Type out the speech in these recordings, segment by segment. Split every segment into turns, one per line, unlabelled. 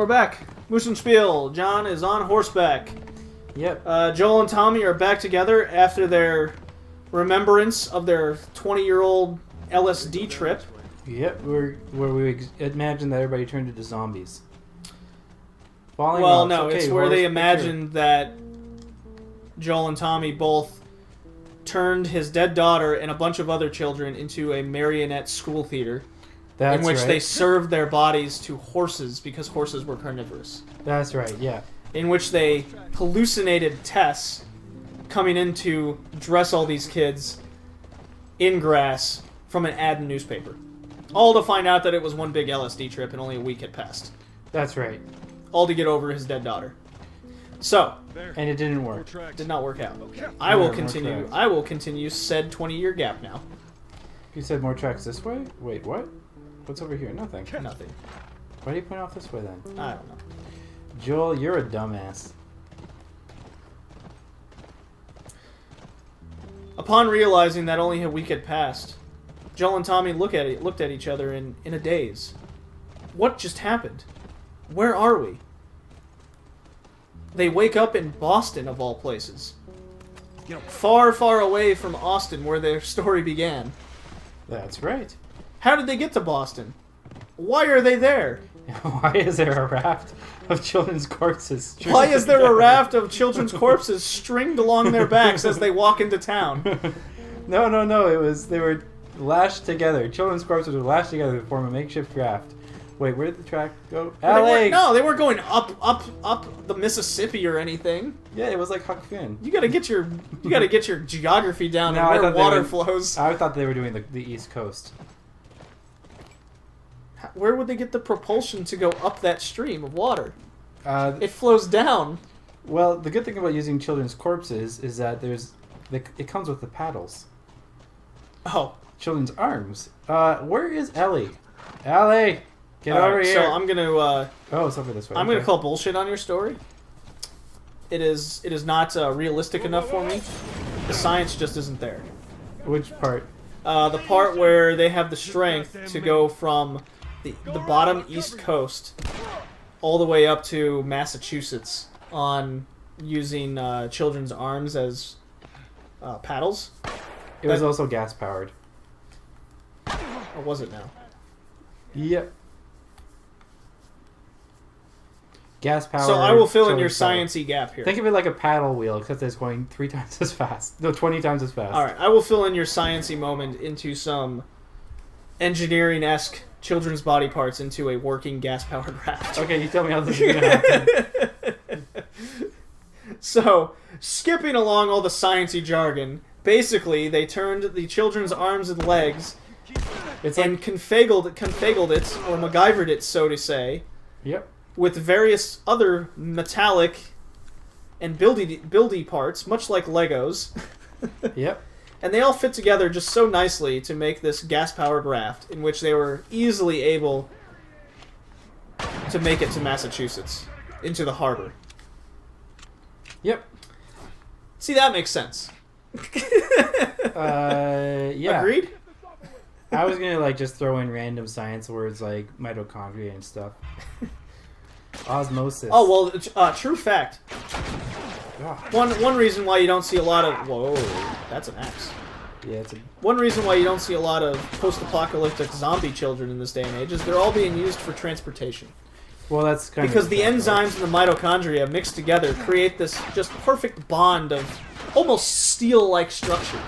we're back. Moosen Spiel. John is on horseback.
Yep.
Joel and Tommy are back together after their remembrance of their 20-year-old LSD trip.
Yep, where we imagine that everybody turned into zombies.
Well, no, it's where they imagined that Joel and Tommy both turned his dead daughter and a bunch of other children into a marionette school theater.
That's
in which
right.
they served their bodies to horses because horses were carnivorous.
That's right, yeah.
In which they hallucinated Tess coming in to dress all these kids in grass from an ad in a newspaper. All to find out that it was one big LSD trip and only a week had passed.
That's right.
All to get over his dead daughter. So.
And it didn't work.
Did not work out. I will continue said 20-year gap now.
You said more tracks this way? Wait, what? What's over here? Nothing.
Nothing.
Why do you point off this way then?
I don't know.
Joel, you're a dumbass.
Upon realizing that only a week had passed, Joel and Tommy looked at each other in a daze. What just happened? Where are we? They wake up in Boston, of all places. Far, far away from Austin, where their story began.
That's right.
How did they get to Boston? Why are they there?
Why is there a raft of children's corpses?
Why is there a raft of children's corpses stringed along their backs as they walk into town?
No. They were lashed together. Children's corpses were lashed together to form a makeshift raft. Wait, where did the track go? Ellie!
They weren't going up the Mississippi or anything.
Yeah, it was like Huck Finn.
You gotta get your geography down
No,
and where water flows.
I thought they were doing the East Coast.
Where would they get the propulsion to go up that stream of water? It flows down.
Well, the good thing about using children's corpses is that it comes with the paddles.
Oh.
Children's arms. Where is Ellie? Ellie! Get over here.
So I'm gonna.
It's over this way.
I'm gonna call bullshit on your story. It is not realistic enough for me. The science just isn't there.
Which part?
The part where they have the strength to go from the bottom East Coast all the way up to Massachusetts on using children's arms as paddles.
It was also gas powered.
Or was it now?
Yep. Gas powered.
So I will fill in your science-y gap here.
Think of it like a paddle wheel, except it's going 3 times as fast. No, 20 times as fast.
Alright, I will fill in your science-y moment into some engineering-esque children's body parts into a working gas-powered raft.
Okay, you tell me how this is going to happen.
So, skipping along all the science-y jargon, basically, they turned the children's arms and legs and configgled it, or MacGyvered it, so to say.
Yep.
With various other metallic and buildy parts, much like Legos.
Yep.
And they all fit together just so nicely to make this gas-powered raft, in which they were easily able to make it to Massachusetts, into the harbor.
Yep.
See, that makes sense.
Yeah.
Agreed?
I was gonna just throw in random science words like mitochondria and stuff. Osmosis.
Oh, well, true fact.
God.
One reason why you don't see a lot of... Whoa, that's an axe.
Yeah, it's a...
One reason why you don't see a lot of post-apocalyptic zombie children in this day and age is they're all being used for transportation.
Well, that's kind
because
of...
the enzymes and the mitochondria mixed together create this just perfect bond of almost steel-like structure.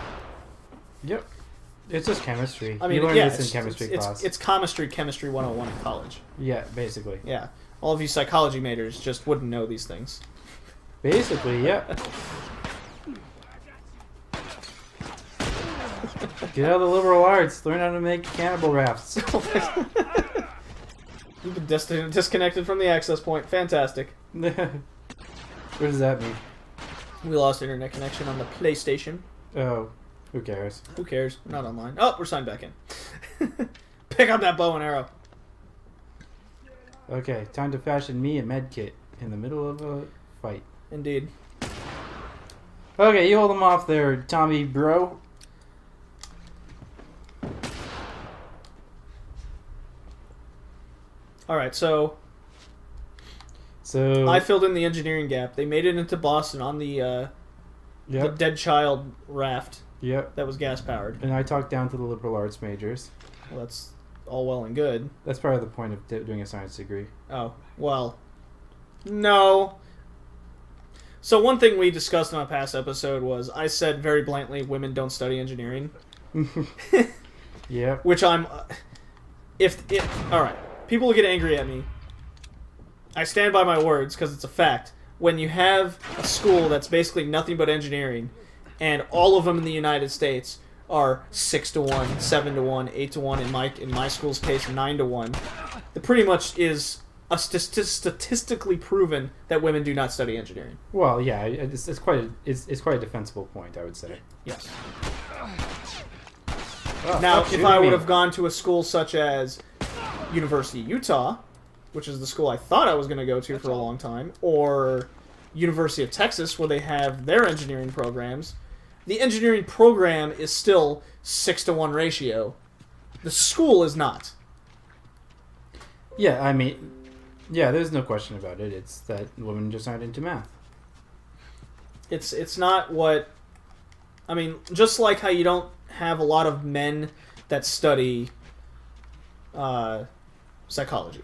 Yep. It's just chemistry.
I mean,
you learn
yeah,
this in chemistry class.
It's chemistry 101 in college.
Yeah, basically.
Yeah. All of you psychology majors just wouldn't know these things.
Basically, yeah. Get out of the liberal arts. Learn how to make cannibal rafts.
You've been disconnected from the access point. Fantastic.
What does that mean?
We lost internet connection on the PlayStation.
Oh, who cares?
Who cares? We're not online. Oh, we're signed back in. Pick up that bow and arrow.
Okay, time to fashion me a med kit in the middle of a fight.
Indeed.
Okay, you hold them off there, Tommy bro.
Alright, so
So
I filled in the engineering gap. They made it into Boston on the dead child raft
Yep.
that was gas powered.
And I talked down to the liberal arts majors.
Well, that's all well and good.
That's part of the point of doing a science degree.
Oh, well, no. So one thing we discussed in a past episode was I said very blatantly women don't study engineering.
Yeah.
Which I'm... Alright, people will get angry at me. I stand by my words because it's a fact. When you have a school that's basically nothing but engineering, and all of them in the United States are 6 to 1, 7 to 1, 8 to 1, in my school's case 9 to 1, it pretty much is statistically proven that women do not study engineering.
Well, yeah, it's quite a defensible point, I would say.
Yes.
Oh,
Now, if I would have gone to a school such as University of Utah, which is the school I thought I was going to go to for a long time, or University of Texas, where they have their engineering programs, the engineering program is still 6 to 1 ratio. The school is not.
Yeah, I mean, yeah, there's no question about it. It's that women just aren't into math.
It's not what... I mean, just like how you don't have a lot of men that study psychology.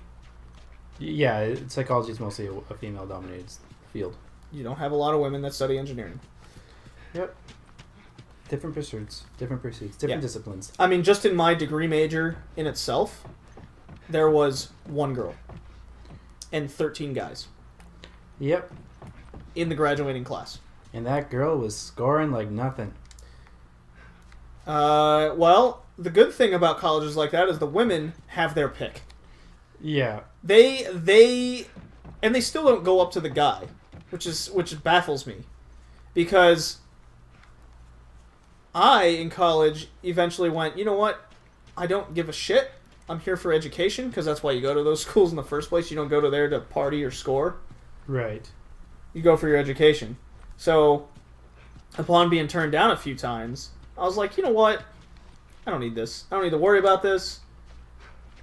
Yeah, psychology is mostly a female-dominated field.
You don't have a lot of women that study engineering.
Yep. Different pursuits, different disciplines.
I mean, just in my degree major in itself, there was 1 girl and 13 guys.
Yep.
In the graduating class.
And that girl was scoring like nothing.
Well, the good thing about colleges like that is the women have their pick.
Yeah.
And they still don't go up to the guy, which baffles me, because I in college eventually went, you know what? I don't give a shit. I'm here for education, because that's why you go to those schools in the first place. You don't go to there to party or score.
Right.
You go for your education. So, upon being turned down a few times, I was like, you know what? I don't need this. I don't need to worry about this.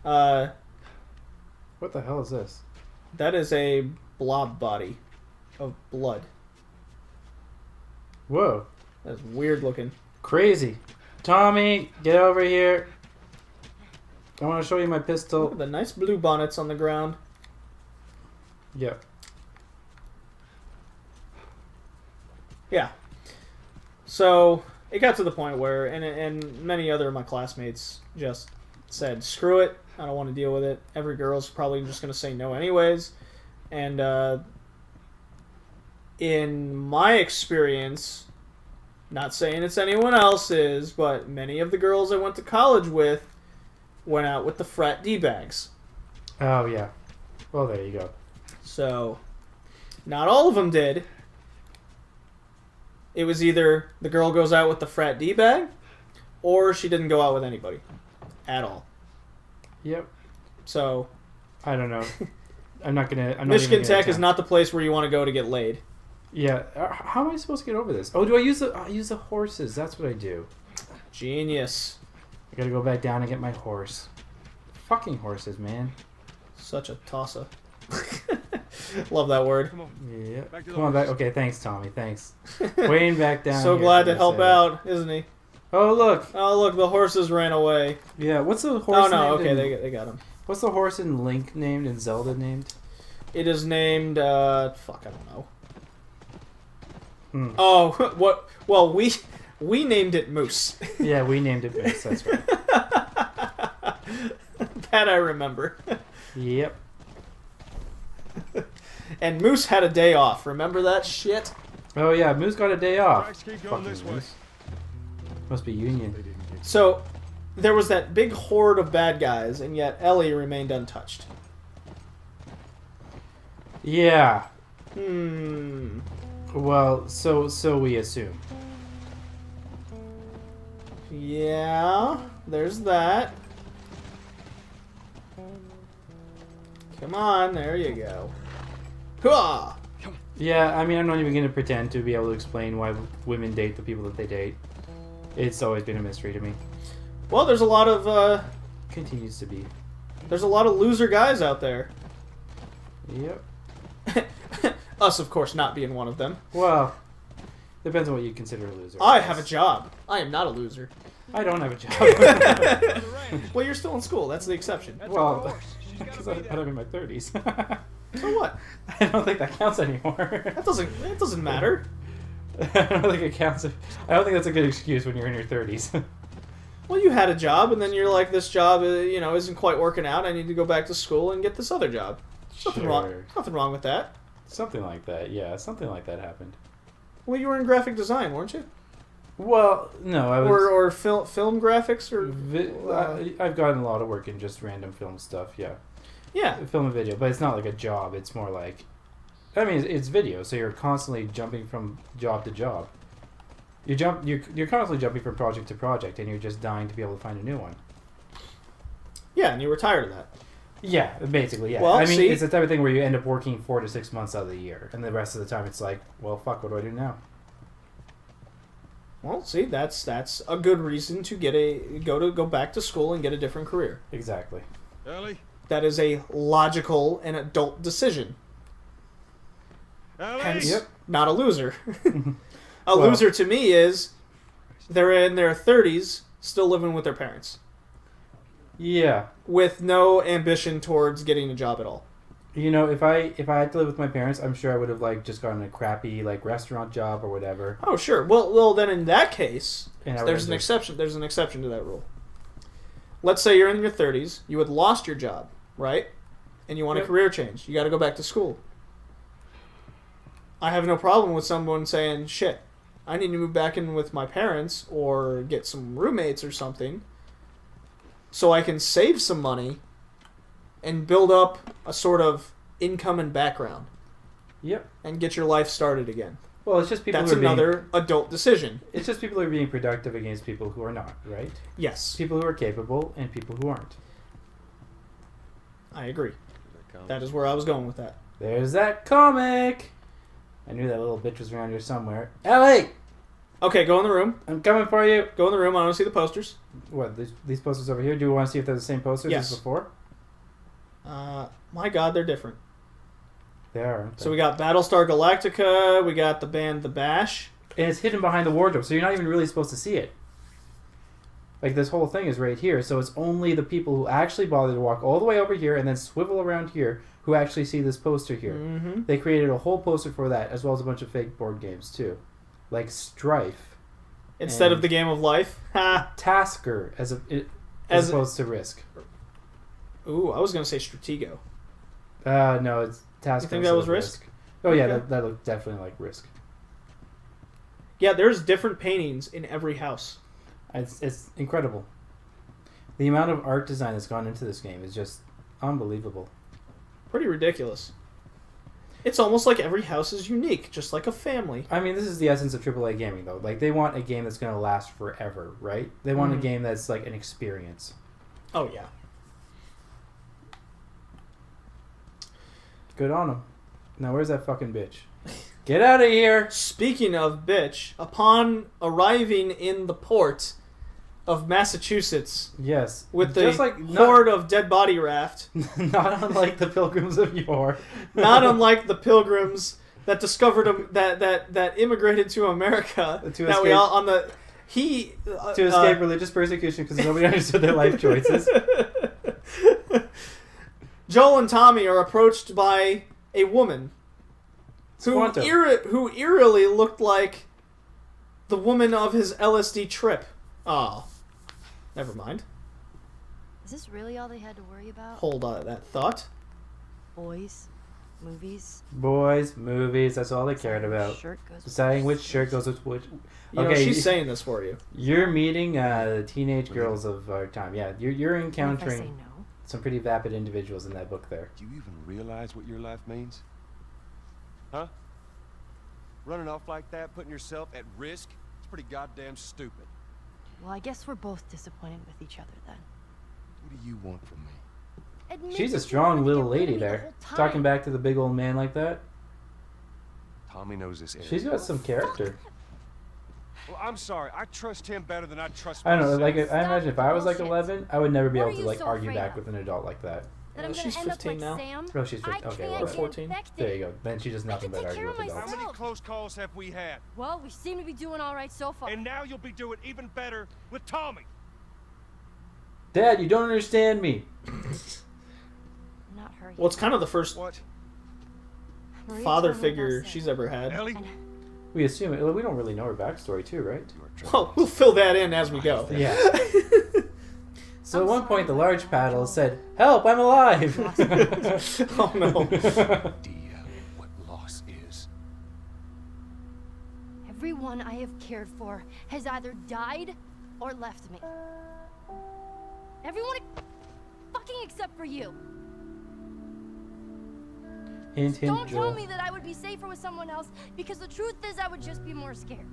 What the hell is this?
That is a blob body of blood.
Whoa.
That's weird looking.
Crazy. Tommy, get over here. I want to show you my
Look
pistol.
at the nice blue bonnets on the ground.
Yep.
Yeah. So, it got to the point where, and many other of my classmates just said, screw it, I don't want to deal with it. Every girl's probably just going to say no anyways. And in my experience, not saying it's anyone else's, but many of the girls I went to college with went out with the frat D-bags.
Oh, yeah. Well, there you go.
So, not all of them did. It was either the girl goes out with the frat D-bag, or she didn't go out with anybody. At all.
Yep.
So,
I don't know. I'm not
Michigan Tech is not the place where you want to go to get laid.
Yeah. How am I supposed to get over this? Oh, do I use the horses? That's what I do.
Genius.
I gotta go back down and get my horse. Fucking horses, man.
Such a tosser. Love that word.
Come on.
Yeah.
Back to the
Come on back.
horse.
Okay, thanks, Tommy. Thanks. Wayne back down.
So
here,
glad to
as I
help
said.
out, isn't he?
Oh, look.
Oh, look, the horses ran away.
Yeah. What's the horse?
Oh, no,
named
okay,
in-
they got him.
What's the horse in Link named and Zelda named?
It is named, fuck, I don't know.
Hmm.
Oh, what? Well, we named it Moose.
Yeah, we named it Moose. That's right.
That I remember.
Yep.
And Moose had a day off. Remember that shit?
Oh yeah, Moose got a day off.
Tracks keep going
Fucking
this way.
Moose. Must be Union.
They didn't get
So, there was that big horde of bad guys, and yet Ellie remained untouched.
Yeah.
Well,
so we assume.
Yeah, there's that. Come on, there you go. Hooah!
Yeah, I mean, I'm not even going to pretend to be able to explain why women date the people that they date. It's always been a mystery to me.
Well, there's a lot of
Continues to be.
loser guys out there.
Yep.
Us, of course, not being one of them.
Well, depends on what you consider a loser.
I have a job. I am not a loser.
I don't have a job.
Well, you're still in school. That's the exception.
Well, because I'm in my 30s.
So what?
I don't think that counts anymore.
That doesn't matter.
I don't think it counts. I don't think that's a good excuse when you're in your 30s.
Well, you had a job, and then you're like, this job, isn't quite working out. I need to go back to school and get this other job. Nothing wrong. Nothing wrong with that.
Something like that. Yeah, something like that happened.
Well, you were in graphic design, weren't you?
Well, no, I was.
Or film graphics, or.
I've gotten a lot of work in just random film stuff. Yeah.
Yeah.
Film and video, but it's not like a job. It's more like, I mean, it's video, so you're constantly jumping from job to job. You're constantly jumping from project to project, and you're just dying to be able to find a new one.
Yeah, and you were tired of that.
Yeah, basically, yeah.
Well,
I mean, it's the type of thing where you end up working 4 to 6 months out of the year, and the rest of the time it's like, well, fuck, what do I do now?
Well, see, that's a good reason to go back to school and get a different career.
Exactly.
Ellie?
That is a logical and adult decision.
Ellie?
Hence,
Yep.
not a loser. A loser to me is they're in their 30s, still living with their parents,
Yeah.
with no ambition towards getting a job at all.
You know, if I had to live with my parents, I'm sure I would have like just gotten a crappy like restaurant job or whatever.
Oh, sure. Well, then in that case,
And I
there's
would
an
have
exception. There's an exception to that rule. Let's say you're in your 30s, you had lost your job, right? And you want a
Yep.
career change. You got to go back to school. I have no problem with someone saying, shit, I need to move back in with my parents or get some roommates or something so I can save some money and build up a sort of income and background
Yep.
and get your life started again.
Well, it's just people.
That's
who are
another adult decision.
It's just people who are being productive against people who are not, right?
Yes,
People who are capable and people who aren't.
I agree. That is where I was going with that.
There's that comic. I knew that little bitch was around here somewhere. Ellie,
Okay, go in the room.
I'm coming for you.
Go in the room. I want to see the posters.
What? These posters over here? Do you want to see if they're the same posters
Yes.
as before?
My God, they're different.
They are. Aren't they?
So we got Battlestar Galactica. We got the band The Bash.
And it's hidden behind the wardrobe, so you're not even really supposed to see it. Like, this whole thing is right here, so it's only the people who actually bother to walk all the way over here and then swivel around here who actually see this poster here.
Mm-hmm.
They created a whole poster for that, as well as a bunch of fake board games, too. Like Strife.
Instead of
And
the game of life. Ha.
Tasker, as opposed to Risk.
Ooh, I was gonna say Stratego.
No, it's Tasker.
You think
instead
that was
of
Risk?
Oh, yeah,
Okay.
that looked definitely like Risk.
Yeah, there's different paintings in every house.
It's incredible. The amount of art design that's gone into this game is just unbelievable.
Pretty ridiculous. It's almost like every house is unique, just like a family.
I mean, this is the essence of AAA gaming, though. Like, they want a game that's going to last forever, right? They want a game that's like an experience.
Oh yeah.
Good on them. Now, where's that fucking bitch? Get out of here!
Speaking of bitch, upon arriving in the port of Massachusetts
Yes.
with the
just like
horde of dead body raft,
not unlike the Pilgrims of Yore.
not unlike the pilgrims that discovered that immigrated to America.
To
that we
escape-
all on the he
to escape religious persecution because nobody understood their life choices.
Joel and Tommy are approached by a woman who
Squanto.
who eerily looked like the woman of his LSD trip. Oh, never mind.
Is this really all they had to worry about?
Hold on that thought.
Boys, movies.
Boys, movies, that's all they cared about.
Shirt goes with
Deciding which
this.
shirt goes with which.
You know,
Okay,
she's saying this for you.
You're meeting the teenage girls of our time. Yeah, you're
What if I say
encountering
no?
some pretty vapid individuals in that book there.
Do you even realize what your life means? Huh? Running off like that, putting yourself at risk? It's pretty goddamn stupid.
Well, I guess we're both disappointed with each other then.
What do you want from me?
Admit
She's a
that you
strong
wanted to
little
get rid of
lady
me the
there.
whole time.
Talking back to the big old man like that.
Tommy knows this area.
She's got some character.
Well, I'm sorry. I trust him better than I trust
I don't know,
myself.
like I imagine if I was like
bullshit.
11, I would never be
What
able
are
to
you
like
so
argue
afraid
back
of?
with an adult like that.
that I'm
she's
gonna end up
15
like
now.
Sam.
Oh, she's
I
15. Okay,
can't
well,
Or
get
14.
infected.
there you go. Then she does nothing
I
but
can take
argue
care
with
of
adults.
How many
myself.
close calls have we had?
Well, we seem to be doing all right so far.
And now you'll be doing even better with Tommy.
Dad, you don't understand me.
Not her.
Well, it's kind of the first
What?
Maria
father
told me about
figure
Sam.
she's ever had.
Ellie?
And
We assume it. We don't really know her backstory, too, right?
Well, we'll fill that in as we go.
Yeah. So
I'm
at one
sorry
point, the
about
large
that,
paddle
Joel.
said, "Help! I'm alive."
Oh no.
Idea what loss is.
everyone I have cared for has either died or left me. Everyone fucking except for you.
Hint, hint,
Don't
Joel.
tell me that I would be safer with someone else, because the truth is I would just be more scared.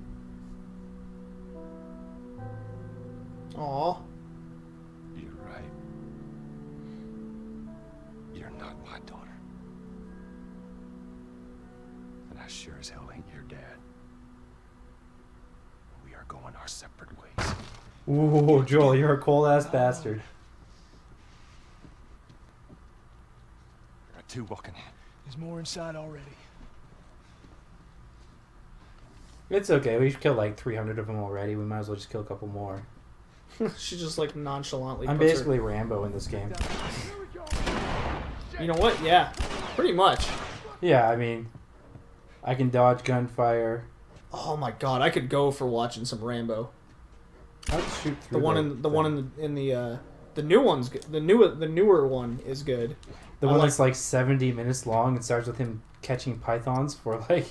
Aw.
You're right. You're not my daughter. And I sure as hell ain't your dad. We are going our separate ways.
Ooh, Joel, you're a cold-ass bastard.
There are two walking in.
There's more inside already.
It's okay. We've killed like 300 of them already. We might as well just kill a couple more.
She just like nonchalantly
I'm
puts
basically Rambo in this game.
her... You know what? Yeah. Pretty much.
Yeah, I mean, I can dodge gunfire.
Oh my god, I could go for watching some Rambo.
I'll just shoot through
The one in the new one's good. The newer one is good.
The
I
one
like-
that's like 70 minutes long and starts with him catching pythons for like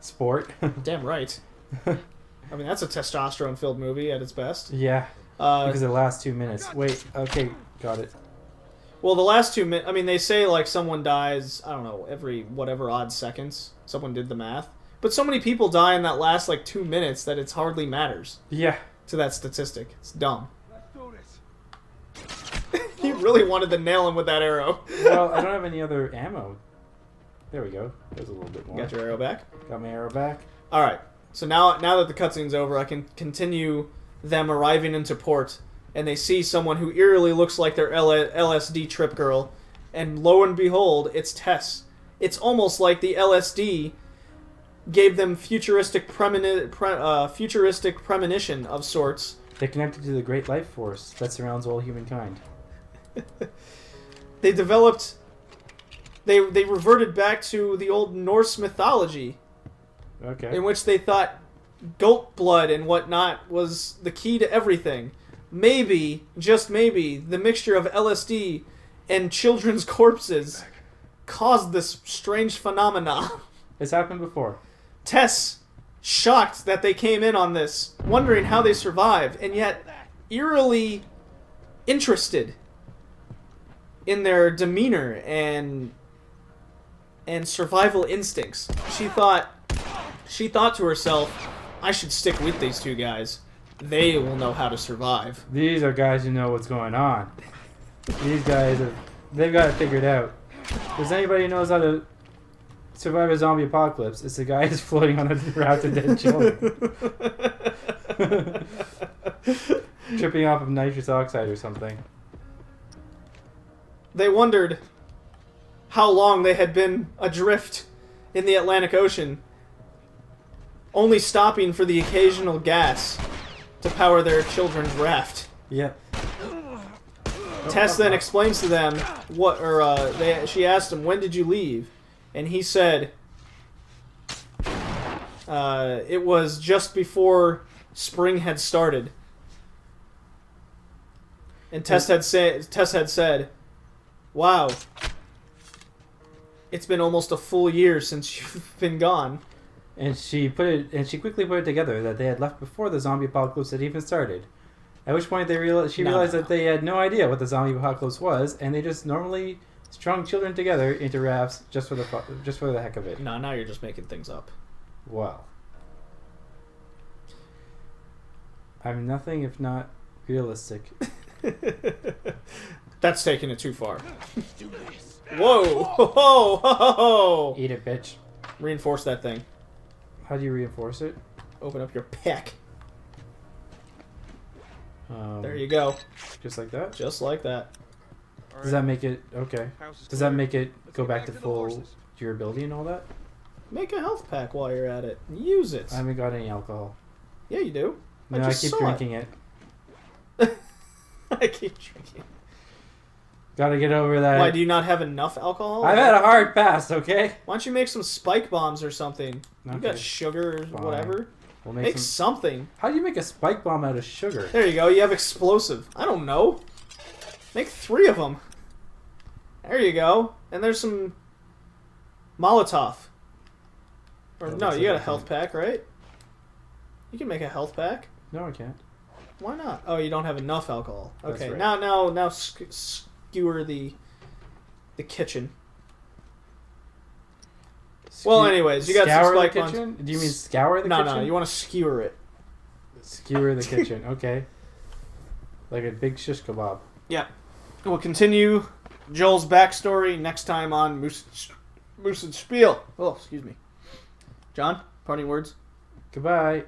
sport.
Damn right. I mean, that's a testosterone-filled movie at its best.
Yeah, because the last 2 minutes. Wait, okay, got it.
Well, the last 2 minutes... I mean, they say, like, someone dies, I don't know, every whatever odd seconds. Someone did the math. But so many people die in that last, like, 2 minutes that it hardly matters
Yeah.
to that statistic. It's dumb.
Let's do this.
He really wanted to nail him with that arrow.
Well, I don't have any other ammo. There we go. There's a little bit more.
Got your arrow back?
Got my arrow back.
Alright. So now that the cutscene's over, I can continue them arriving into port, and they see someone who eerily looks like their LSD trip girl, and lo and behold, it's Tess. It's almost like the LSD gave them futuristic premonition of sorts.
They're connected to the great life force that surrounds all humankind.
They developed... They reverted back to the old Norse mythology,
Okay.
in which they thought goat blood and whatnot was the key to everything. Maybe, just maybe, the mixture of LSD and children's corpses caused this strange phenomena.
It's happened before.
Tess, shocked that they came in on this, wondering how they survived, and yet eerily interested in their demeanor and survival instincts. She thought to herself, I should stick with these two guys. They will know how to survive.
These are guys who know what's going on. These guys, they've got it figured out. If there's anybody who knows how to survive a zombie apocalypse, it's the guy who's floating on a raft of dead children. Tripping off of nitrous oxide or something.
They wondered how long they had been adrift in the Atlantic Ocean, only stopping for the occasional gas to power their children's raft.
Yep.
Tess then explains to them she asked him, when did you leave? And he said, it was just before spring had started. And Tess had said, wow, it's been almost a full year since you've been gone.
And she quickly put it together that they had left before the zombie apocalypse had even started. At which point she realized that they had no idea what the zombie apocalypse was, and they just normally strung children together into rafts just for the heck of it.
No, now you're just making things up.
Well, I'm nothing if not realistic.
That's taking it too far. Whoa! Ho, ho, ho, ho.
Eat it, bitch.
Reinforce that thing.
How do you reinforce it?
Open up your peck. There
There
you go.
Just like that?
Just like that.
Does that make it okay?
House is
Does that
clear.
make it
Let's
go
get
back to
the
full
horses.
durability and all that?
Make a health pack while you're at it. Use it.
I haven't got any alcohol.
Yeah, you do.
No, I
just
keep
saw
drinking it.
I keep drinking.
Gotta get over that.
Why, do you not have enough alcohol?
I've had a hard pass, okay?
Why don't you make some spike bombs or something? You got
Okay.
sugar or
Fine.
whatever.
We'll
Make
some...
something.
How do you make a spike bomb out of sugar?
There you go. You have explosive. I don't know. Make 3 of them. There you go. And there's some Molotov. Or
Oh,
no,
that's
you got a
everything.
health pack, right? You can make a health pack.
No, I can't.
Why not? Oh, you don't have enough alcohol.
That's
Okay,
right.
now skewer the kitchen. Well, anyways, you got some
scour
spike
the
bombs.
kitchen? Do you mean scour the kitchen?
No, you want to skewer it.
Skewer the kitchen, okay. Like a big shish kebab.
Yeah. We'll continue Joel's backstory next time on Moosen Spiel. Oh, excuse me. John, parting words?
Goodbye.